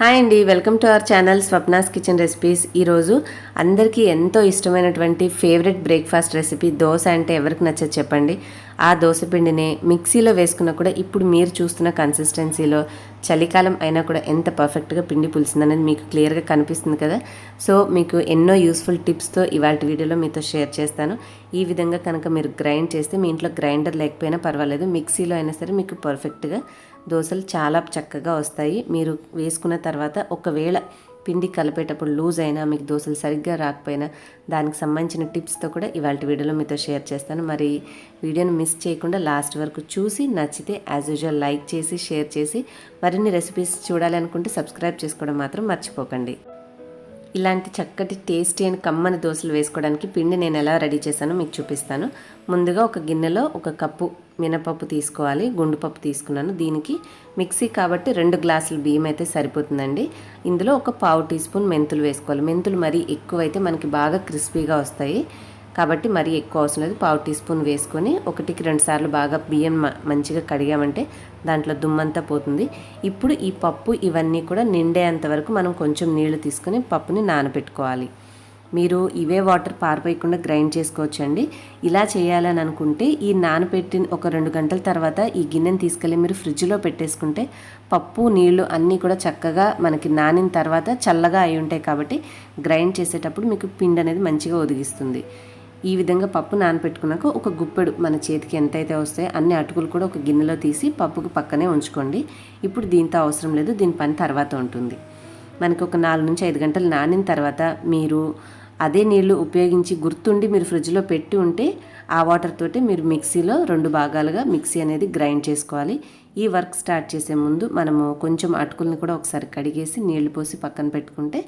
Hi అండి, welcome to our channel Swapna's kitchen recipes. ఈరోజు అందరికీ ఎంతో ఇష్టమైనటువంటి ఫేవరెట్ బ్రేక్ఫాస్ట్ రెసిపీ దోశ. అంటే ఎవరికి నచ్చదు చెప్పండి. ఆ దోశ పిండిని మిక్సీలో వేసుకున్నా కూడా ఇప్పుడు మీరు చూస్తున్న కన్సిస్టెన్సీలో చలికాలం అయినా కూడా ఎంత పర్ఫెక్ట్గా పిండి పులిసిందనేది మీకు క్లియర్గా కనిపిస్తుంది కదా. సో మీకు ఎన్నో యూస్ఫుల్ టిప్స్తో ఇవాళ వీడియోలో మీతో షేర్ చేస్తాను. ఈ విధంగా కనుక మీరు గ్రైండ్ చేస్తే, మీ ఇంట్లో గ్రైండర్ లేకపోయినా పర్వాలేదు, మిక్సీలో అయినా సరే మీకు పర్ఫెక్ట్గా దోశలు చాలా చక్కగా వస్తాయి. మీరు వేసుకున్న తర్వాత ఒకవేళ పిండి కలిపేటప్పుడు లూజ్ అయినా, మీకు దోశలు సరిగ్గా రాకపోయినా దానికి సంబంధించిన టిప్స్తో కూడా ఇవాళ వీడియోలో మీతో షేర్ చేస్తాను. మరి వీడియోని మిస్ చేయకుండా లాస్ట్ వరకు చూసి నచ్చితే యాజ్ యూజువల్ లైక్ చేసి షేర్ చేసి మరిన్ని రెసిపీస్ చూడాలి అనుకుంటే సబ్స్క్రైబ్ చేసుకోవడం మాత్రం మర్చిపోకండి. ఇలాంటి చక్కటి టేస్టీ అండ్ కమ్మని దోశలు వేసుకోవడానికి పిండి నేను ఎలా రెడీ చేశానో మీకు చూపిస్తాను. ముందుగా ఒక గిన్నెలో 1 కప్పు మినపప్పు తీసుకోవాలి. గుండు పప్పు తీసుకున్నాను. దీనికి మిక్సీ కాబట్టి 2 గ్లాసులు బియ్యం అయితే సరిపోతుందండి. ఇందులో ఒక పావు టీ స్పూన్ మెంతులు వేసుకోవాలి. మెంతులు మరీ ఎక్కువైతే మనకి బాగా క్రిస్పీగా వస్తాయి కాబట్టి మరీ ఎక్కువ అవసరం లేదు. పావు టీ స్పూన్ వేసుకొని 1కి 2 సార్లు బాగా బియ్యం మంచిగా కడిగామంటే దాంట్లో దుమ్మంతా పోతుంది. ఇప్పుడు ఈ పప్పు ఇవన్నీ కూడా నిండేంత వరకు మనం కొంచెం నీళ్లు తీసుకొని పప్పుని నానబెట్టుకోవాలి. మీరు ఇవే వాటర్ పారిపోయకుండా గ్రైండ్ చేసుకోవచ్చండి. ఇలా చేయాలని అనుకుంటే ఈ నానబెట్టిన ఒక 2 గంటల తర్వాత ఈ గిన్నెని తీసుకెళ్ళి మీరు ఫ్రిడ్జ్లో పెట్టేసుకుంటే పప్పు నీళ్లు అన్నీ కూడా చక్కగా మనకి నానిన తర్వాత చల్లగా అయి ఉంటాయి కాబట్టి గ్రైండ్ చేసేటప్పుడు మీకు పిండి అనేది మంచిగా ఒదిగిస్తుంది. ఈ విధంగా పప్పు నానబెట్టుకున్నాక ఒక గుప్పెడు మన చేతికి ఎంతైతే వస్తాయో అన్ని అటుకులు కూడా ఒక గిన్నెలో తీసి పప్పుకు పక్కనే ఉంచుకోండి. ఇప్పుడు దీంతో అవసరం లేదు, దీని పని తర్వాత ఉంటుంది. మనకి ఒక 4 నుంచి 5 గంటలు నానిన తర్వాత మీరు అదే నీళ్లు ఉపయోగించి గుర్తుండి మీరు ఫ్రిడ్జ్లో పెట్టి ఉంటే ఆ వాటర్ తోటి మీరు మిక్సీలో 2 భాగాలుగా మిక్సీ అనేది గ్రైండ్ చేసుకోవాలి. ఈ వర్క్ స్టార్ట్ చేసే ముందు మనము కొంచెం అటుకుల్ని కూడా ఒకసారి కడిగేసి నీళ్లు పోసి పక్కన పెట్టుకుంటే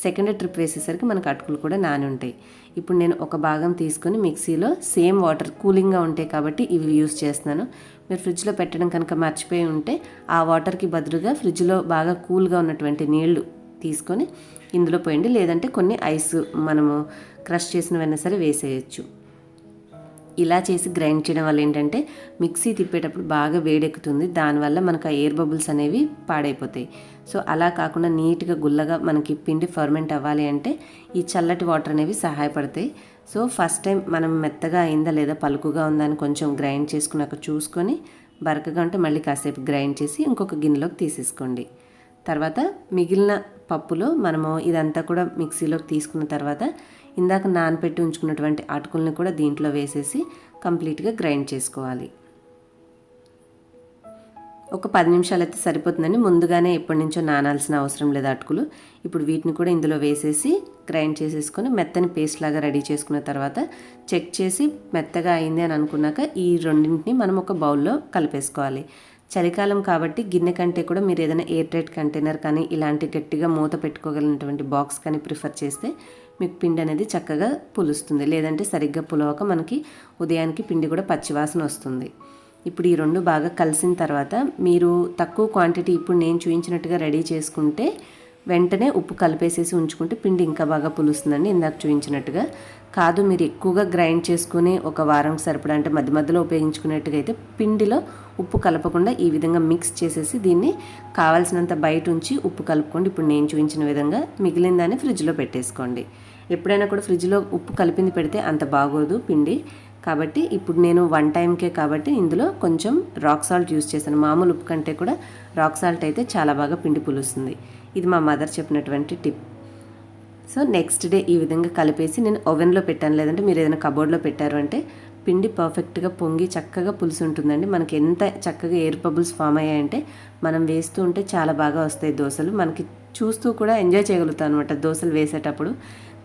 సెకండ్ ట్రిప్ వేసేసరికి మనకు అటుకులు కూడా నాని ఉంటాయి. ఇప్పుడు నేను ఒక భాగం తీసుకొని మిక్సీలో సేమ్ వాటర్ కూలింగ్గా ఉంటాయి కాబట్టి ఇవి యూస్ చేస్తున్నాను. మీరు ఫ్రిడ్జ్లో పెట్టడం కనుక మర్చిపోయి ఉంటే ఆ వాటర్కి బదులుగా ఫ్రిడ్జ్లో బాగా కూల్గా ఉన్నటువంటి నీళ్లు తీసుకొని ఇందులో పోయండి. లేదంటే కొన్ని ఐస్ మనము క్రష్ చేసినవైనా సరే వేసేయచ్చు. ఇలా చేసి గ్రైండ్ చేయడం వల్ల ఏంటంటే మిక్సీ తిప్పేటప్పుడు బాగా వేడెక్కుతుంది. దానివల్ల మనకు ఆ ఎయిర్ బబుల్స్ అనేవి పాడైపోతాయి. సో అలా కాకుండా నీట్గా గుల్లగా మనకి పిండి ఫర్మెంట్ అవ్వాలి అంటే ఈ చల్లటి వాటర్ అనేవి సహాయపడతాయి. సో ఫస్ట్ టైం మనం మెత్తగా అయిందా లేదా పలుకుగా ఉందా అని కొంచెం గ్రైండ్ చేసుకున్నాక చూసుకొని బరకగా ఉంటే మళ్ళీ కాసేపు గ్రైండ్ చేసి ఇంకొక గిన్నెలోకి తీసేసుకోండి. తర్వాత మిగిలిన పప్పులో మనము ఇదంతా కూడా మిక్సీలోకి తీసుకున్న తర్వాత ఇందాక నానబెట్టి ఉంచుకున్నటువంటి అటుకుల్ని కూడా దీంట్లో వేసేసి కంప్లీట్గా గ్రైండ్ చేసుకోవాలి. ఒక 10 నిమిషాలు అయితే సరిపోతుందండి. ముందుగానే ఎప్పటి నుంచో నానాల్సిన అవసరం లేదు అటుకులు. ఇప్పుడు వీటిని కూడా ఇందులో వేసేసి గ్రైండ్ చేసేసుకొని మెత్తని పేస్ట్ లాగా రెడీ చేసుకున్న తర్వాత చెక్ చేసి మెత్తగా అయింది అని అనుకున్నాక ఈ రెండింటిని మనం ఒక బౌల్లో కలిపేసుకోవాలి. చలికాలం కాబట్టి గిన్నె కంటే కూడా మీరు ఏదైనా ఎయిర్ టైట్ కంటైనర్ కానీ ఇలాంటి గట్టిగా మూత పెట్టుకోగలిగినటువంటి బాక్స్ కానీ ప్రిఫర్ చేస్తే మీకు పిండి అనేది చక్కగా పులుస్తుంది. లేదంటే సరిగ్గా పులవక మనకి ఉదయానికి పిండి కూడా పచ్చివాసన వస్తుంది. ఇప్పుడు ఈ 2 బాగా కలిసిన తర్వాత మీరు తక్కువ క్వాంటిటీ ఇప్పుడు నేను చూపించినట్టుగా రెడీ చేసుకుంటే వెంటనే ఉప్పు కలిపేసేసి ఉంచుకుంటే పిండి ఇంకా బాగా పులుస్తుందండి. ఇందాక చూపించినట్టుగా కాదు, మీరు ఎక్కువగా గ్రైండ్ చేసుకుని ఒక వారంకి సరిపడా అంటే మధ్య మధ్యలో ఉపయోగించుకునేట్టుగా అయితే పిండిలో ఉప్పు కలపకుండా ఈ విధంగా మిక్స్ చేసేసి దీన్ని కావాల్సినంత బయట ఉంచి ఉప్పు కలుపుకోండి. ఇప్పుడు నేను చూపించిన విధంగా మిగిలిన దాన్ని ఫ్రిడ్జ్లో పెట్టేసుకోండి. ఎప్పుడైనా కూడా ఫ్రిడ్జ్లో ఉప్పు కలిపింది పెడితే అంత బాగోదు పిండి. కాబట్టి ఇప్పుడు నేను 1 టైంకే కాబట్టి ఇందులో కొంచెం రాక్ సాల్ట్ యూస్ చేశాను. మామూలు ఉప్పు కంటే కూడా రాక్ సాల్ట్ అయితే చాలా బాగా పిండి పులుస్తుంది. ఇది మా మదర్ చెప్పినటువంటి టిప్. సో నెక్స్ట్ డే ఈ విధంగా కలిపేసి నేను ఓవెన్లో పెట్టాను. లేదంటే మీరు ఏదైనా కబోర్డ్లో పెట్టారు అంటే పిండి పర్ఫెక్ట్గా పొంగి చక్కగా పులుసు ఉంటుందండి. మనకి ఎంత చక్కగా ఎయిర్ బబుల్స్ ఫామ్ అయ్యాయంటే మనం వేస్తూ ఉంటే చాలా బాగా వస్తాయి దోశలు. మనకి చూస్తూ కూడా ఎంజాయ్ చేయగలుగుతాం అనమాట దోశలు వేసేటప్పుడు.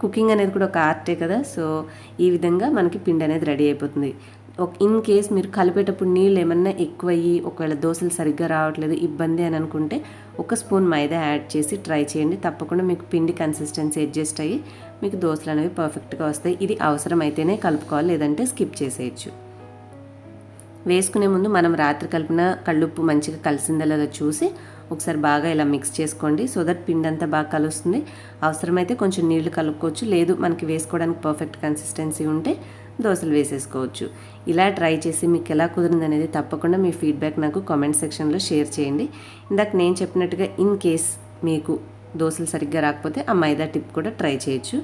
కుకింగ్ అనేది కూడా ఒక ఆర్టే కదా. సో ఈ విధంగా మనకి పిండి అనేది రెడీ అయిపోతుంది. ఇన్ కేస్ మీరు కలిపేటప్పుడు నీళ్ళు ఏమన్నా ఎక్కువయ్యి ఒకవేళ దోశలు సరిగ్గా రావట్లేదు ఇబ్బంది అని అనుకుంటే 1 స్పూన్ మైదా యాడ్ చేసి ట్రై చేయండి. తప్పకుండా మీకు పిండి కన్సిస్టెన్సీ అడ్జస్ట్ అయ్యి మీకు దోశలు అనేవి పర్ఫెక్ట్గా వస్తాయి. ఇది అవసరమైతేనే కలుపుకోవాలి, లేదంటే స్కిప్ చేసేయచ్చు. వేసుకునే ముందు మనం రాత్రి కలిపిన కళ్ళుప్పు మంచిగా కలిసిందో లేదో చూసి ఒకసారి బాగా ఇలా మిక్స్ చేసుకోండి. సో దట్ పిండి అంతా బాగా కలుస్తుంది. అవసరమైతే కొంచెం నీళ్లు కలుపుకోవచ్చు. లేదు మనకి వేసుకోవడానికి పర్ఫెక్ట్ కన్సిస్టెన్సీ ఉంటే దోశలు వేసేసుకోవచ్చు. ఇలా ట్రై చేసి మీకు ఎలా కుదిరింది అనేది తప్పకుండా మీ ఫీడ్బ్యాక్ నాకు కామెంట్ సెక్షన్లో షేర్ చేయండి. ఇందాక నేను చెప్పినట్టుగా ఇన్ కేస్ మీకు దోశలు సరిగ్గా రాకపోతే ఆ మైదా టిప్ కూడా ట్రై చేయొచ్చు.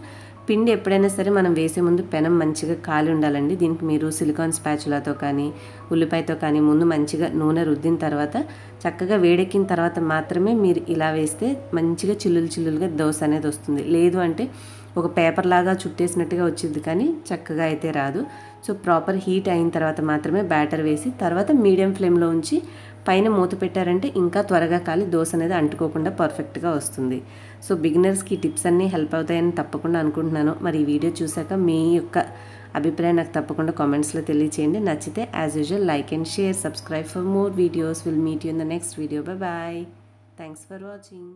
పిండి ఎప్పుడైనా సరే మనం వేసే ముందు పెనం మంచిగా కాలి ఉండాలండి. దీనికి మీరు సిలికాన్ స్పాచులాతో కానీ ఉల్లిపాయతో కానీ ముందు మంచిగా నూనె రుద్దిన తర్వాత చక్కగా వేడెక్కిన తర్వాత మాత్రమే మీరు ఇలా వేస్తే మంచిగా చిల్లులుగా దోశ అనేది వస్తుంది. లేదు అంటే ఒక పేపర్ లాగా చుట్టేసినట్టుగా వచ్చింది కానీ చక్కగా అయితే రాదు. సో ప్రాపర్ హీట్ అయిన తర్వాత మాత్రమే బ్యాటర్ వేసి తర్వాత మీడియం ఫ్లేమ్లో ఉంచి పైన మూత పెట్టారంటే ఇంకా త్వరగా కాలి దోశ అనేది అంటుకోకుండా పర్ఫెక్ట్గా వస్తుంది. సో బిగినర్స్కి టిప్స్ అన్నీ హెల్ప్ అవుతాయని తప్పకుండా అనుకుంటున్నాను. మరి ఈ వీడియో చూసాక మీ యొక్క అభిప్రాయం నాకు తప్పకుండా కామెంట్స్లో తెలియచేయండి. నచ్చితే as usual like and share, subscribe for more videos. Will meet you in the next video. Bye. Thanks for watching.